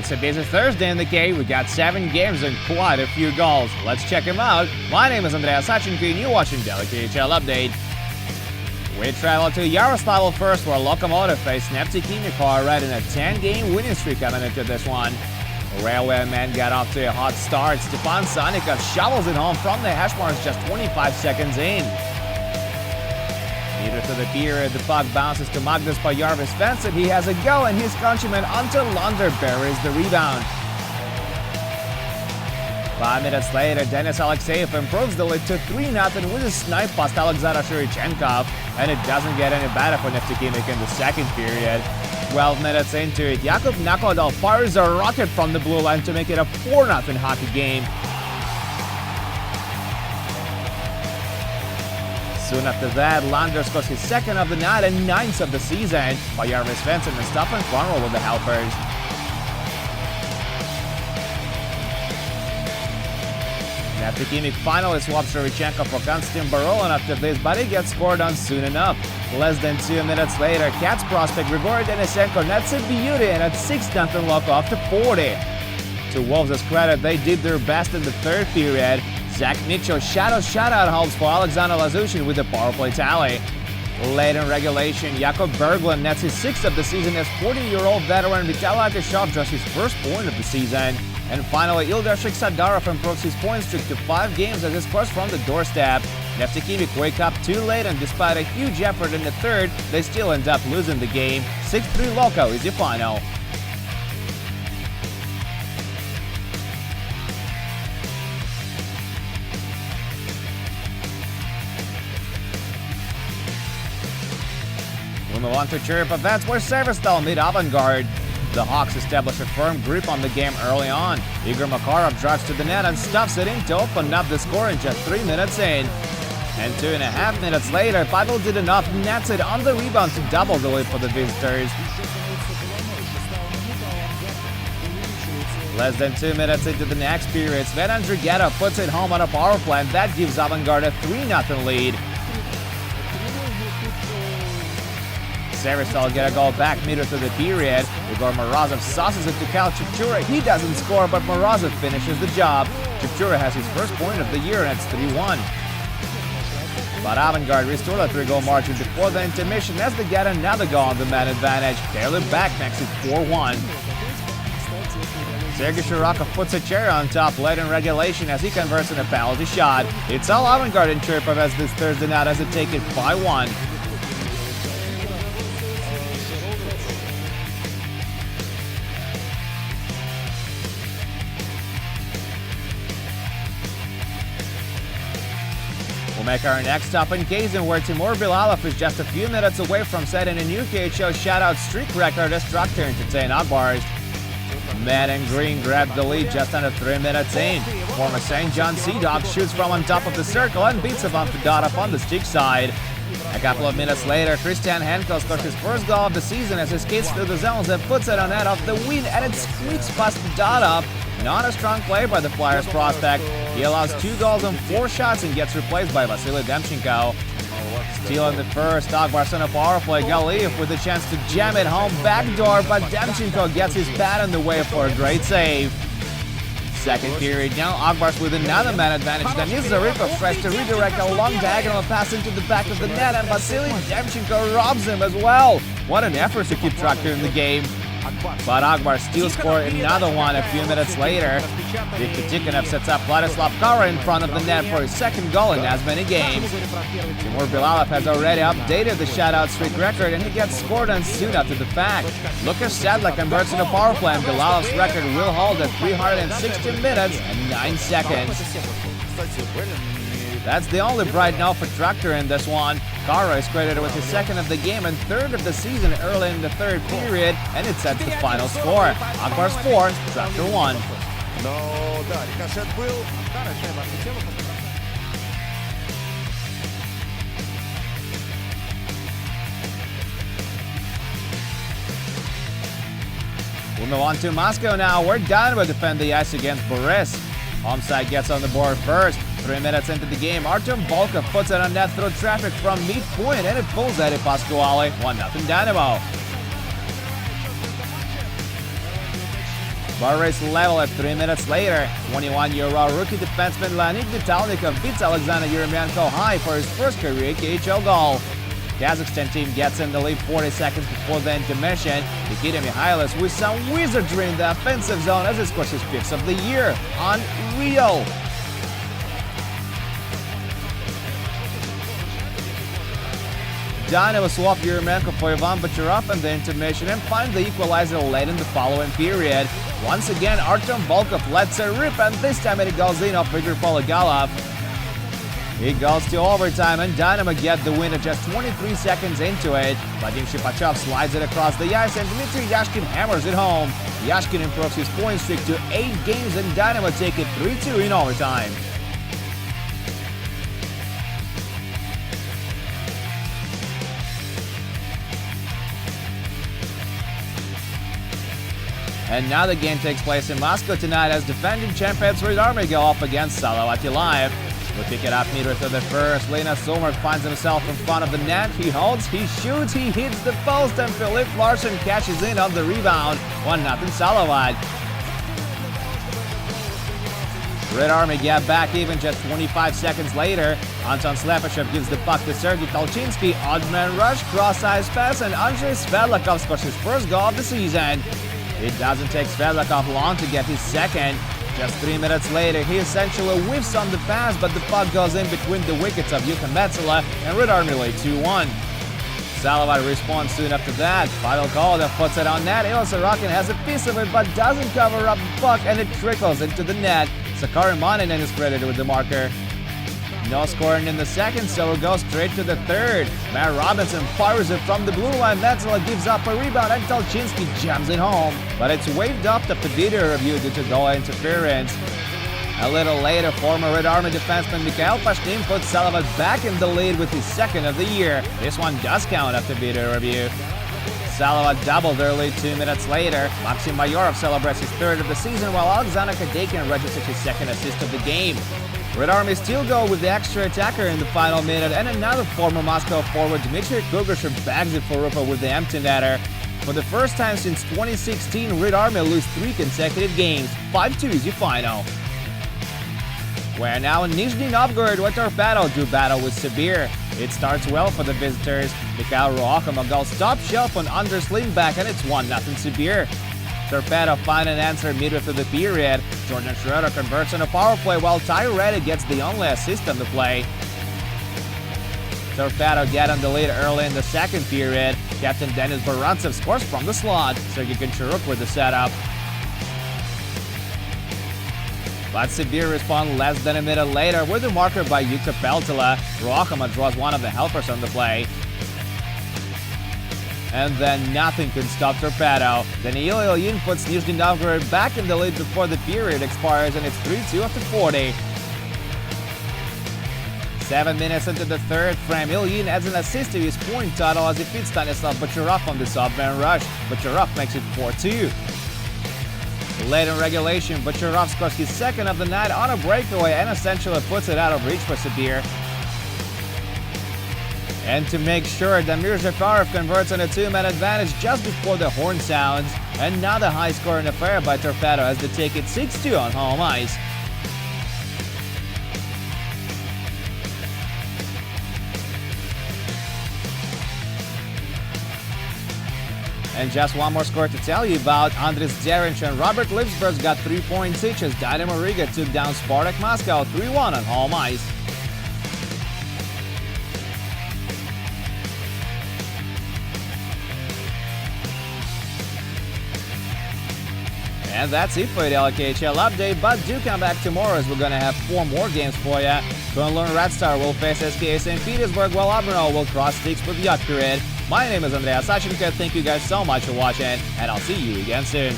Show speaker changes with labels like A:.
A: It's a busy Thursday in the K. We got 7 games and quite a few goals. Let's check them out. My name is Andreas Sachenko and you're watching Daily KHL Update. We travel to Yaroslavl first, where Lokomotiv faced Neftekhimik, riding a 10-game winning streak coming into this one. Railway men got off to a hot start. Stepan Sanikov shovels it home from the hash marks just 25 seconds in. Neither to the period, the puck bounces to Magnus by Jarvis Svensson. He has a go, and his countryman Anton Lander buries the rebound. 5 minutes later, Denis Alexeyev improves the lead to 3-0 with a snipe past Alexander Shurichenkov, and it doesn't get any better for Neftekhimik in the second period. 12 minutes into it, Jakub Nakodal fires a rocket from the blue line to make it a 4-0 hockey game. Soon after that, Lander scores his second of the night and 9th of the season, by Jarvis Svensson and Staffan Kronwall with the helpers. Neftekhimik finally swaps Shurichenkov for Konstantin Barolin after this, but he gets scored on soon enough. Less than 2 minutes later, Cats prospect Grigory Denisenko nets a beauty and at 6-0 Loko after 40. To Wolves' credit, they did their best in the third period. Zach Mitchell shutout helps for Alexander Lazushin with the power play tally. Late in regulation, Jakob Berglund nets his 6th of the season as 40-year-old veteran Vitaly Atashov draws his first point of the season. And finally, Ildar Shiksadarov improves his point streak to 5 games as he scores from the doorstep. Neftekhimik wake up too late, and despite a huge effort in the third, they still end up losing the game. 6-3 Loko is your final. We move on to Chirpa Vets, where Severstal meet Avangard. The Hawks establish a firm grip on the game early on. Igor Makarov drives to the net and stuffs it in to open up the score in just 3 minutes in. And 2.5 minutes later, Pavel Didonov nets it on the rebound to double the lead for the visitors. Less than 2 minutes into the next period, Sven Andrighetto puts it home on a power play, and that gives Avangard a 3-0 lead. Severstal get a goal back midway through the period. Igor Morozov sauces it to Kyle Chipchura. He doesn't score, but Morozov finishes the job. Chipchura has his first point of the year, and it's 3-1. But Avangard restored a 3-goal margin before the intermission as they get another goal on the man advantage. Taylor Back makes it 4-1. Sergei Shirakov puts a cherry on top late in regulation as he converts in a penalty shot. It's all Avangard in Chirpa Vets this Thursday night as they take it 5-1. We'll make our next stop in Kazan, where Timur Bilalov is just a few minutes away from setting a new KHL shutout streak record as Traktor entertain Akbars. Man in green grabbed the lead just under 3 minutes in. Former St. John Sea Dog shoots from on top of the circle and beats Ivan Fedorov on the stick side. A couple of minutes later, Christian Henkel scores his first goal of the season as he skates through the zones and puts it on net off the wing, and it squeaks past Fedorov. Not a strong play by the Flyers prospect. He allows 2 goals and 4 shots and gets replaced by Vasily Demchenko. Still in the first, Akbars on a power play. Galiev with a chance to jam it home backdoor, but Demchenko gets his pad in the way for a great save. Second period now, Akbars with another man advantage. Denis Zaripov tries to redirect a long diagonal pass into the back of the net, and Vasily Demchenko robs him as well. What an effort to keep Traktor in the game. But Akbars still scored another one a few minutes later. Viktor Tikhonov sets up Vladislav Kara in front of the net for his second goal in as many games. Timur Bilalov has already updated the shutout streak record, and he gets scored on soon after the fact. Lukas Sadler converts in a power play, and Bilalov's record will hold at 316 minutes and 9 seconds. That's the only bright note for Traktor in this one. Kara is credited with his second of the game and third of the season early in the third period, and it sets the final score. Akbars 4, Traktor 1. We'll move on to Moscow now, where Dynamo defend the ice against Boris. Homeside gets on the board first. 3 minutes into the game, Artem Volkov puts it on net through traffic from midpoint, and it pulls Eddie Pasquale. 1-0 Dynamo. but race level at 3 minutes later. 21-year-old rookie defenseman Leonid Vitalnikov beats Alexander Yeremienko high for his first career KHL goal. Kazakhstan team gets in the lead 40 seconds before the intermission. Nikita Mikhailis with some wizardry in the offensive zone as he scores his 5th of the year. Unreal! Dynamo swap Yeremienko for Ivan Bacharov in the intermission and find the equalizer late in the following period. Once again, Artem Volkov lets a rip, and this time it goes in off Igor Pologalov. It goes to overtime, and Dynamo get the win at just 23 seconds into it. Vadim Shipachov slides it across the ice, and Dmitry Yashkin hammers it home. Yashkin improves his point streak to 8 games, and Dynamo take it 3-2 in overtime. And now the game takes place in Moscow tonight as defending champions Red Army go up against Salavat Ilayev. We pick it up midway through the first. Linus Sumer finds himself in front of the net. He holds, he shoots, he hits the post, and Philipp Larsen catches in on the rebound. 1-0 Salavat. Red Army get back even just 25 seconds later. Anton Slepyshev gives the puck to Sergei Kolchinsky. Odd-man rush, cross-ice pass, and Andrei Svedlakov scores his first goal of the season. It doesn't take Svedlakov long to get his second. Just 3 minutes later, he essentially whiffs on the pass, but the puck goes in between the wickets of Yuka Metsala, and Red Army lead 2-1. Salavat responds soon after that. Pavel Kolev puts it on net. Ila Sorokin has a piece of it, but doesn't cover up the puck, and it trickles into the net. Sakari Maninen is credited with the marker. No scoring in the second, so it goes straight to the third. Matt Robinson fires it from the blue line. Metsala gives up a rebound, and Tolchinsky jams it home. But it's waved up after video review due to goal interference. A little later, former Red Army defenseman Mikhail Pashtin puts Salavat back in the lead with his second of the year. This one does count after video review. Salavat doubled their lead 2 minutes later. Maxim Mayorov celebrates his third of the season, while Alexander Kadekin registers his second assist of the game. Red Army still go with the extra attacker in the final minute, and another former Moscow forward, Dmitry Kugashev, bags it for Rupa with the empty netter. For the first time since 2016, Red Army lose 3 consecutive games. 5-2 is your final. We're now in Nizhny Novgorod, where Torpedo do battle with Sibir. It starts well for the visitors. Mikhail Ruakham goes top shelf on Anders Lindback, and it's 1-0 Sibir. Torpedo find an answer midway through the period. Jordan Schroeder converts on a power play, while Ty Reddy gets the only assist on the play. Torpedo get on the lead early in the second period. Captain Denis Barantsev scores from the slot. Sergei Goncharuk with the setup. But Sibir respond less than a minute later with a marker by Yuka Peltila. Ruakhama draws one of the helpers on the play. And then nothing can stop Torpedo. Daniil Ilyin puts Nizhny Novgorod back in the lead before the period expires, and it's 3-2 after 40. 7 minutes into the third frame, Ilyin adds an assist to his point total as he feeds Stanislav Bacharov on the off-man rush. Bacharov makes it 4-2. Late in regulation, Bacharov scores his second of the night on a breakaway and essentially puts it out of reach for Sibir. And to make sure, Damir Zakharov converts on a 2-man advantage just before the horn sounds. And now the high-scoring affair by Torpedo as they take it 6-2 on home ice. And just one more score to tell you about. Andris Dzerinch and Robert Lipsberg got 3 points each as Dynamo Riga took down Spartak Moscow 3-1 on home ice. And that's it for the KHL update, but do come back tomorrow as we're going to have 4 more games for you. Kunlun Red Star will face SKA St. Petersburg, while Admiral will cross sticks with Yotkerid. My name is Andrei Sachenko. Thank you guys so much for watching, and I'll see you again soon.